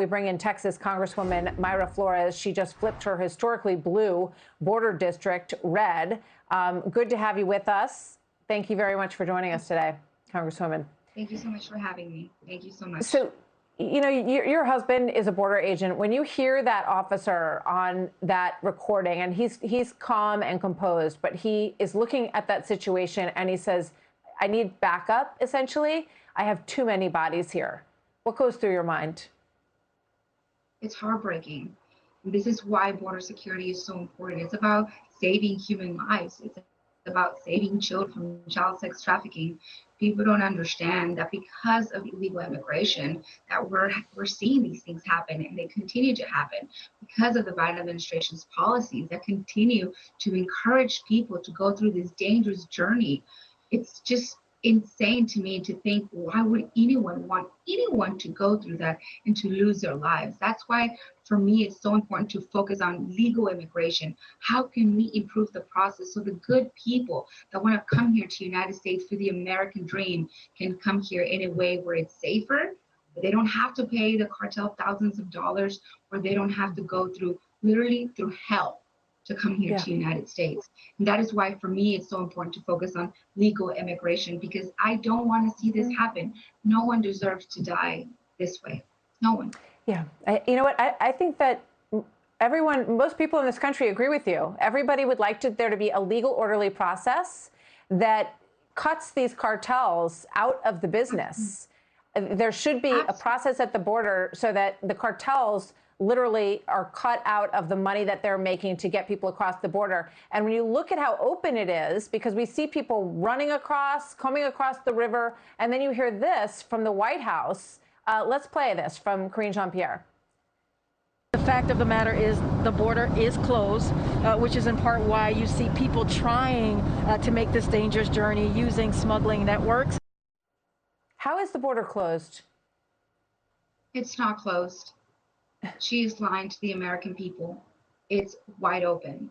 we bring in Texas Congresswoman Mayra Flores. She just flipped her historically blue border district red. Good to have you with us. Thank you very much for joining us today, Congresswoman. Thank you so much for having me. Thank you so much. So, you know, your husband is a border agent. When you hear that officer on that recording, and he's calm and composed, but he is looking at that situation and he says, I need backup, essentially. I have too many bodies here. What goes through your mind? It's heartbreaking. This is why border security is so important. It's about saving human lives. It's about saving children from child sex trafficking. People don't understand that because of illegal immigration, that we're seeing these things happen, and they continue to happen because of the Biden administration's policies that continue to encourage people to go through this dangerous journey. It's just insane to me to think, why would anyone want anyone to go through that and to lose their lives? That's why, for me, it's so important to focus on legal immigration. How can we improve the process so the good people that want to come here to the United States for the American dream can come here in a way where it's safer, but they don't have to pay the cartel thousands of dollars, or they don't have to go through literally through hell to come here to the United States. And that is why, for me, it's so important to focus on legal immigration, because I don't want to see this happen. No one deserves to die this way. No one. Yeah. You know what? I think that most people in this country agree with you. Everybody would like there to be a legal, orderly process that cuts these cartels out of the business. There should be a process at the border so that the cartels literally are cut out of the money that they're making to get people across the border. And when you look at how open it is, because we see people running across, coming across the river, and then you hear this from the White House. Let's play this from Karine Jean-Pierre. The fact of the matter is the border is closed, which is in part why you see people trying to make this dangerous journey using smuggling networks. How is the border closed? It's not closed. She is lying to the American people. It's wide open.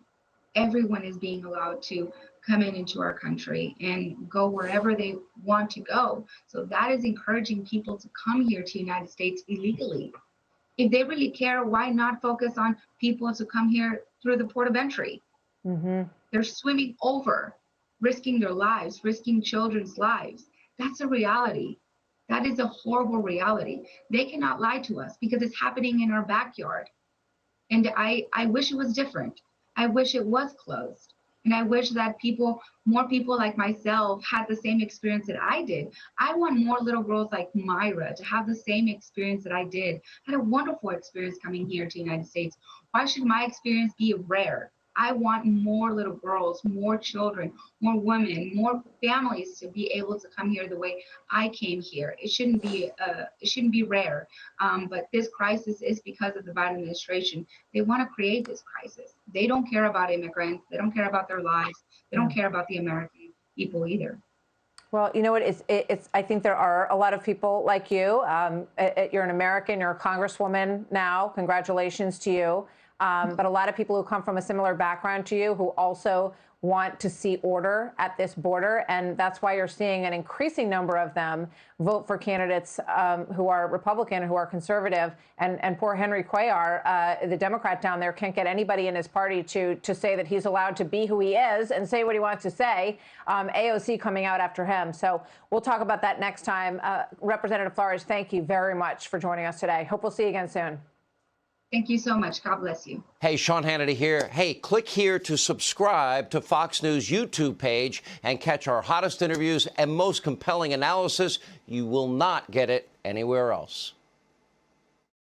Everyone is being allowed to come into our country and go wherever they want to go. So that is encouraging people to come here to the United States illegally. If they really care, why not focus on people to come here through the port of entry? They're swimming over, risking their lives, risking children's lives. That's a reality. That is a horrible reality. They cannot lie to us because it's happening in our backyard. And I wish it was different. I wish it was closed. And I wish that more people like myself had the same experience that I did. I want more little girls like Mayra to have the same experience that I did. I had a wonderful experience coming here to the United States. Why should my experience be rare? I want more little girls, more children, more women, more families to be able to come here the way I came here. It shouldn't be rare. But this crisis is because of the Biden administration. They want to create this crisis. They don't care about immigrants. They don't care about their lives. They don't care about the American people either. Well, you know what? I think there are a lot of people like you. You're an American. You're a congresswoman now. Congratulations to you. But a lot of people who come from a similar background to you who also want to see order at this border. And that's why you're seeing an increasing number of them vote for candidates who are Republican, who are conservative. And poor Henry Cuellar, the Democrat down there, can't get anybody in his party to say that he's allowed to be who he is and say what he wants to say. AOC coming out after him. So we'll talk about that next time. Representative Flores, thank you very much for joining us today. Hope we'll see you again soon. Thank you so much. God bless you. Hey, Sean Hannity here. Hey, click here to subscribe to Fox News YouTube page and catch our hottest interviews and most compelling analysis. You will not get it anywhere else.